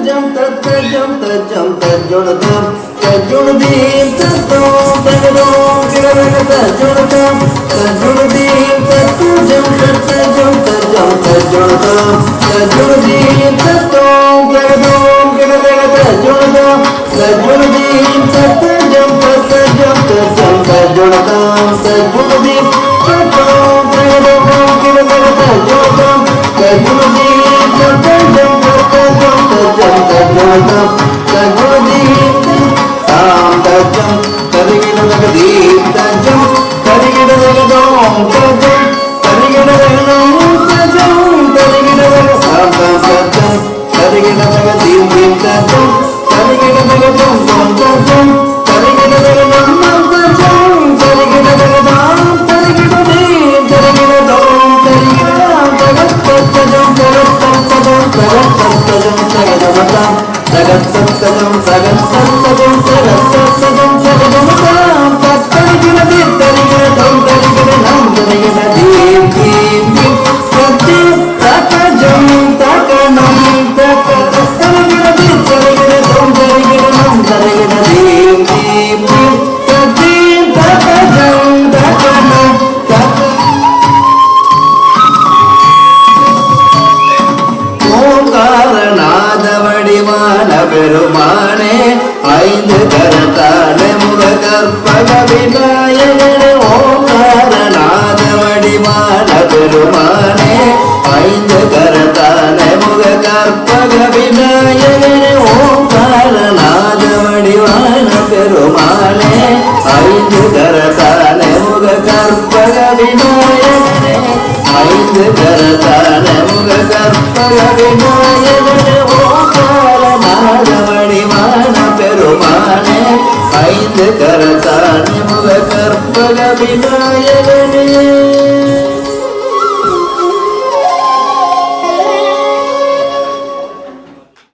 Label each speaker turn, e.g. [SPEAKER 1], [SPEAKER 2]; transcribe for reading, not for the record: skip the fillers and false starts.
[SPEAKER 1] தஜம் தஜம் தஜம் தஜுணதம் தஜுணதீம் தத்தோம் தகதோம் கிரவக தஜுணதம் தஜுணதீம் தத்துஜம் தத்தஜம் தஜம் தஜுணதம் தஜுணதீம் தத்தோம் தகதோம் கிரவக தஜுணதம் தஜுணதீம் தத்தஜம் தத்தஜம் தஜம் தஜுணதம் தஜுணதீம் தத்தோம் தகதோம் கிரவக தஜுணதம் தஜுணதீம் தத்தஜம் தாம் தஜம் தரிகிடதகதீம் தஜம் தரிகிடதகதோம் தஜம் தரிகிடதகதோம் தஜம் தரிகிடதகதாம் தஜம் தரிகிடதகதீம் தீம் தஜம் தரிகிடதகதோம் தோம் தஜம் தரிகிடதகதோம் தம் தஜம் தரிகிடதகதாம் தரிகிடதீம் தரிகிடதோம் தரிகிடதாம் தகத்தஜம் தகத்தஜம் தகத்தஜம் தகதமதாம் தகத்தஜம் தகத்தஜம் தகத்தஜம் தகதமதாம் தத்தரிகிடதி தரிகிடதோம் தரிகிடதாம் தரிகிடதீம் theme theme தத்தீம் தகஜம் தகனம் தகத்தரிகிடதி தரிகிடதோம் தரிகிடதாம் தரிகிடதீம் தீம் தீம் தத்தீம் தகஜம் தகனம் ஓங்காரநாதவடிவான பெருமானே ஐந்து கரத்தான முக கற்பக விநாயகனே ஓங்காரநாதவடிவான பெருமானே ஐந்து கரத்தான முக கற்பக விநாயகனே ஓங்காரநாதவடிவான பெருமானே ஐந்து கரத்தான முக கற்பக விநாயகனே ஐந்து கரத்தான முக கற்பக விநாயகனே ஓங்காரநாதவடிவான பெருமானே ஐந்து கரத்தான முக கற்பக விநாயகனே